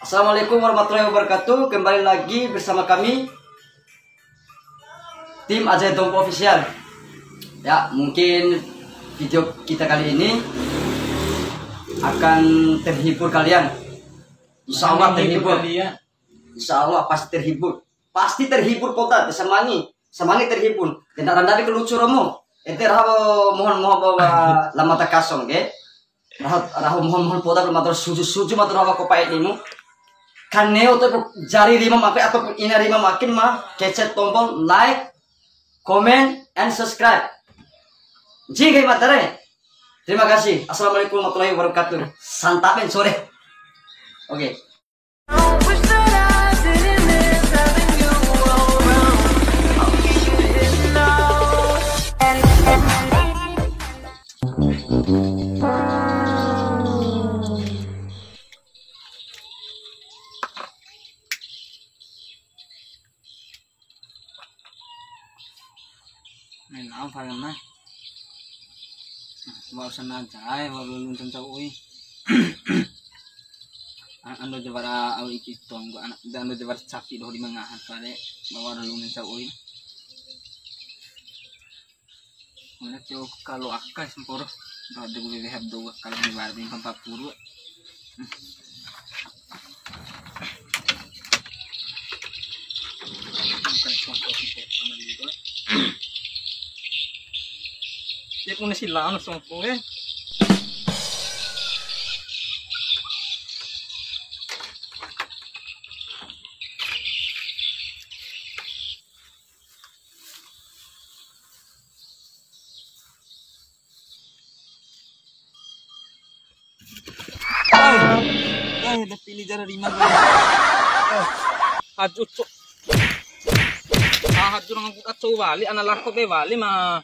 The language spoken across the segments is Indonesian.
Assalamualaikum warahmatullahi wabarakatuh. Kembali lagi bersama kami tim Ajay Tompo Official. Ya, mungkin video kita kali ini akan terhibur kalian. Insya Allah terhibur. Insya Allah pasti terhibur. Pasti terhibur kota semangi terhibur. Tidak randari kelucu romo. Ente raho mohon bawa lama takasong, ke? Raho mohon poda belum matur suju matur raho kopai nimu. Kaneo tuh jari rima makai ataupun ina rima makin mah kecet tombol like, comment, and subscribe. Jika materi. Terima kasih. Assalamualaikum warahmatullahi wabarakatuh. Santapin sore. Oke. Main apa kan mah? Baru sana aja, baru luntun cawui. Ando jabara awi kitong, anak dan ando jabar capi doh di mangahan pare, bawa luntun cawui. Mana cowok kalau akai semporo, dah ada gue behab dua kalau di bar bin 40. Dia punya sila ano songko eh. Udah pilih jalan lima. Hajut cok. Hajut nang buka cok wali, anak lako be wali ma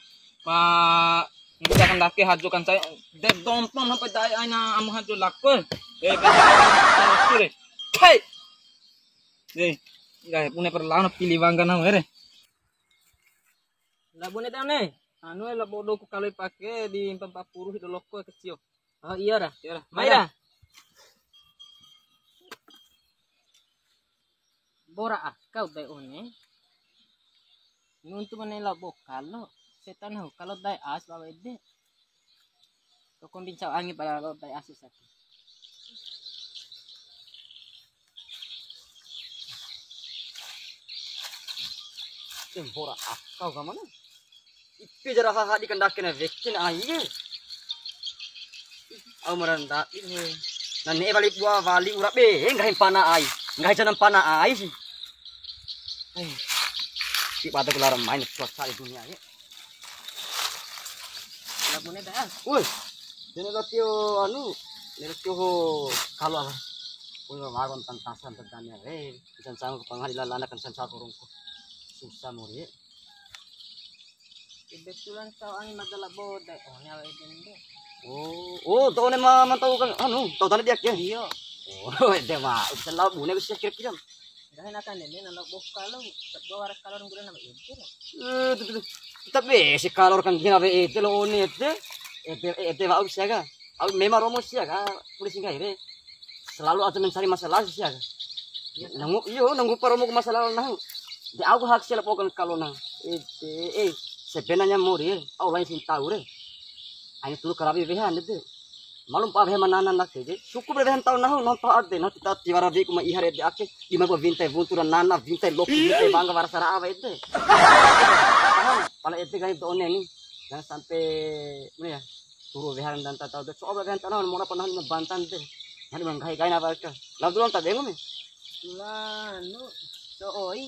nggak akan laki hajukan saya dek dompong sampai daya na amu haju lako betul hey deh nggak punya perlawan pilih bangga nama ere lah punya tane anu lah bodoh kalau pakai di 40 itu loko kecil oh iya dah Maira bora kau dai one untuk menela bokalo setan ho kalau dai as bawa ide to kon bincang angin pada kalau dai asus aku Tempora akau kamana? Ipe jara haha di kendakin vekin aige. Au meranda ini. Nane balik buah vali urap be enggak pana ai. Enggak jangan pana ai sih. Si pada kelar main suasana dunia ya. lagunya dah Woi, ini latio anu, ini latio kalau apa? Woi, marwan tantasan tentangnya, bisa sama pengadilan lana kan sansa kurungku, susah muri. kebetulan kau angin madala bodai oh nyawa ini Tahu nih mah tahu kan, anu, tahu tadi dia kian. iya Dia mah, bisa lau bune bisa kira-kira. dahil nakan din anak bokalo bawa kalor ng gulan na itu Tapi si kalor kan gina be itu lo ini itu mau siaga. Aku memang romo siaga, polisi nggak ini. Selalu aja mencari masalah siaga. Nunggu paromo ke masalah nang. Di aku hak siapa pokoknya kalau nang. Sebenarnya muri, aku lain sih tahu re. Hanya tuh kerabi behan itu. Malum pa behan mananan nak sih. Syukur behan tahu nahu nonton ade, nah kita tiwara bi kuma ihare de ake. Gimana gua vintai bunturan nana, vintai lopi, vintai bangga warasara apa itu. Pala itu kan itu onen nih. Jangan sampai mana ya turu behan dan tak tahu. Soal behan tanah mau apa nahan bantan deh. Nanti mengkai kain apa itu. Lalu dulu tak bingung nih. lano so oi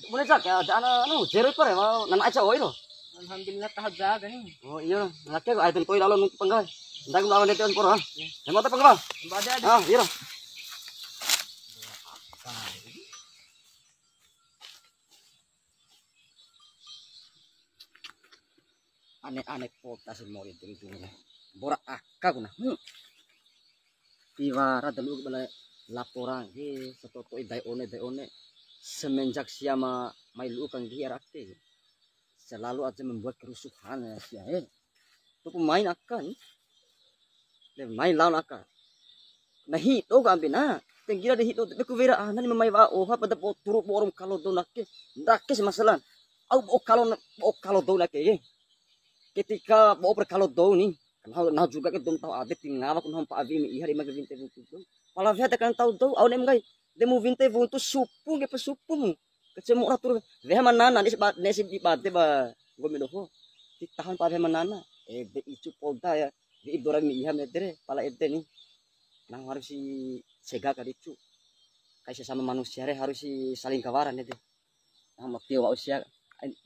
Boleh jak ya, anu zero per ya, nan aja oi lo. alhamdulillah tahajud nih Oh iya, naknya kok item toy lalu nunggu penggal. Ndang lawan itu poro. Yang mau penggal. ada Iya. Aneh-aneh kota sih mau itu borak akak guna. Tiwara dulu bala laporan satu toy dai one semenjak siama mai lu kan dia rakte. Selalu aja membuat kerusuhan ya sia. Itu pemain akan. Main lawan akan. Nahi to kan bina. Tenggira di hito te ku vera anan ni mamai wa oha pada po turu borom kalau do nakke. Nakke masalah. Au kalau do nakke. Ketika mau kalau do ni nah juga ke dom tahu ade tinggal aku nampak abi mi ihari mag vinte buntu. Pala via kan tahu do au nem gai. Demu vinte buntu supung ke pesupung. Kecemu ratur via manana nesi di bate ba gomino ho. Ditahan pa via manana. De icu polda ya. Di idora mi iham edere pala ede ni. Nang harus si sega kadicu. Kayak sesama manusia harus si saling kawaran ede. Nah makti wa usia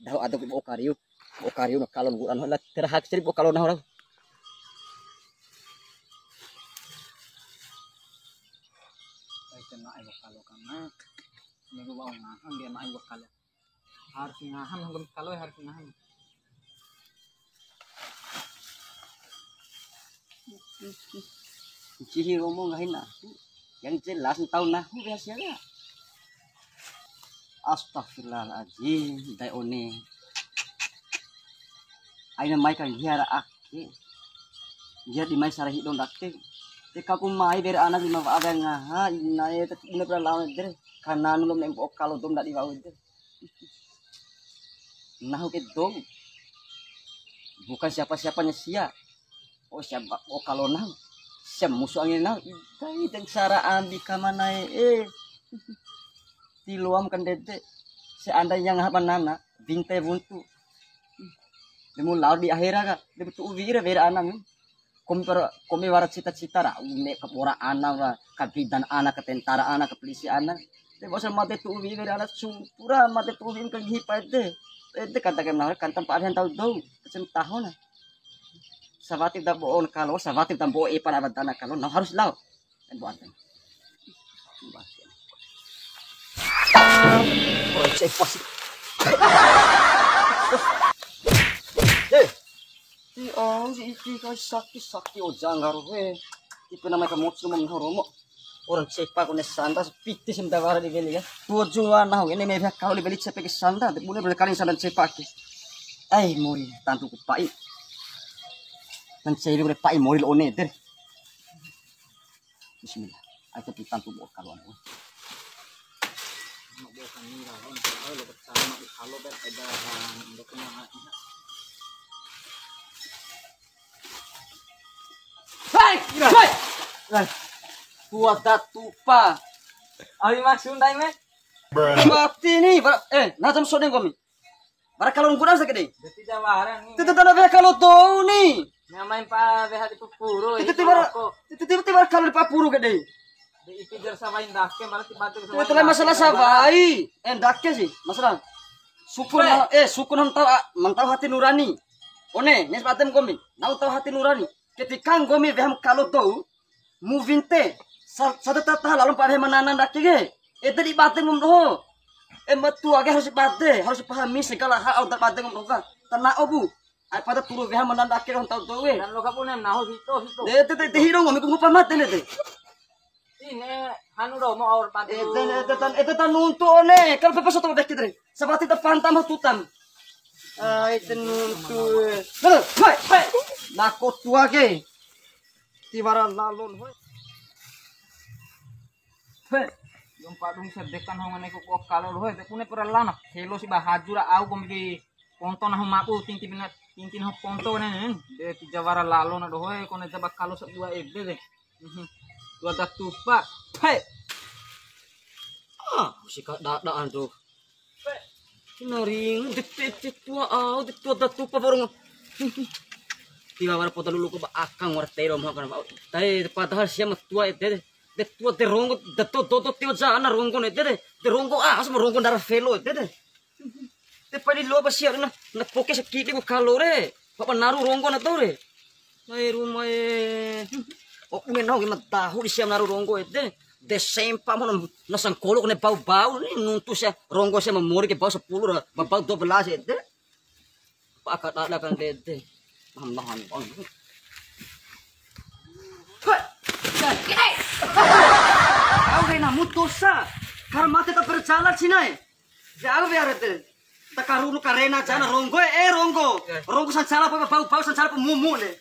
dah ada ko kariu. O kariu na kalon guran hola terhak seri bo kalon na hola. Kena ayo kalau karena minggu bawang nahan dia nak ayo kalau harus nahan nggak kalau harus nahan. Cihi ngomong ngahin aku yang jelas tahu nahu biasanya. Astagfirullahaladzim dai one. Aina mai kan hiara aki. Dia di mai sarah hidong dakte. Teka ku mai dari anak lima ada ngaha inae tak ina pra lawan der kana nulom neng kalau dom dak di bawah der. Nah ke dom. Bukan siapa-siapanya sia. Oh siapa kalau nah. Siapa musuh angin nah. Dai dan sara ambi ka mana Tiluam kan dede. Seandainya ngaha nana binte buntu. Demu laur di akhirnya ka. Demu tu vira vera anak. Kami warat cita-cita ra ume ke ora anak wa kabidan anak ke tentara anak ke polisi anak de bosan mate tu wi dari anak sumpura mate tu wi ke hipa de kata kena kan tempat yang tahu do macam tahun sabati da boon kalau sabati da bo e para badana kalau no harus lau dan buat oh cek pasti si iki kau sakti ojang garohe. Itu namanya kamu cuma menghoromo. Orang cepak kau nesanda sepitis mendawara di beli ya. Tujuan nah ini mereka kalau dibeli cepak sanda, boleh berkali sanda cepak. Mori tantu kupai. Dan saya boleh pai mori one der. Bismillah. Aku tantu buat kalau aku. Mau buat nira, kalau bersama kalau berbeda untuk kemana? Hai, kuat datupa. Ari maksud dai me? Mati nih, najam sodeng kami. Bara kalon guna sakit deh. Jadi jawaran nih. Itu tanah beha kalau tahu nih. Nyamain pa beha di pupuru. Itu tiba kalau di papuru gede. Di itu jar samain dakke malah tiba-tiba sama. Itu masalah sabai. Dakke sih, masalah. Sukun tahu hati nurani. One, nes batem kami. Nau tahu hati nurani. Ketika kami beham kalau tahu, muvinte, satu tata lalu pada mana dak ke, itu di batin ngomong, betul agak harus bate, harus pahami segala hal untuk batin ngomong kan, tanah obu, pada turu beham mana dak ke orang tahu Dan lo kapu nem nahu hito. Itu hidung kami kumpul mati nih. Ini hanu do mau awal padu. Itu tan nuntu one, kalau pepas atau bek kita, seperti terpantam tutam. Itu nuntu, hai. Nakot tua ke, tibaran lalon hoy. Yung padung sedekan hong ane ko kalau hoy, te kune pura lana. Hello si bahajura au ko mi ponto na humaku tintin ho ponto nen. De ti jawara lalon na do hoy ko ne jaba kalau sa dua ebe de. Dua datupa. Hey. Si daan tuh. Naring det tua au det tua datupa baru. Tiba wara foto dulu ko akang war tero mah kan. Tai padahal siya tua itu de tua de rongo de todo tiwa jana rongo ne de rongo asma rongo dara felo de de padi lo ba siya na poke sa kiti ko kalore papa naru rongo na to re mai rumah o ungen no gimana tahu di siya naru rongo de same pa mo na sang kolok ne bau ni nuntu siya rongo siya memori ke bau 10 bau 12 de pakat ada kan de Nahan on. Kau na mutosa. Karena mati tak berjalan sini. Jangan biar itu. Tak karunu karena jana rongo rongo. Rongo sancala apa bau sancala pemumu ne.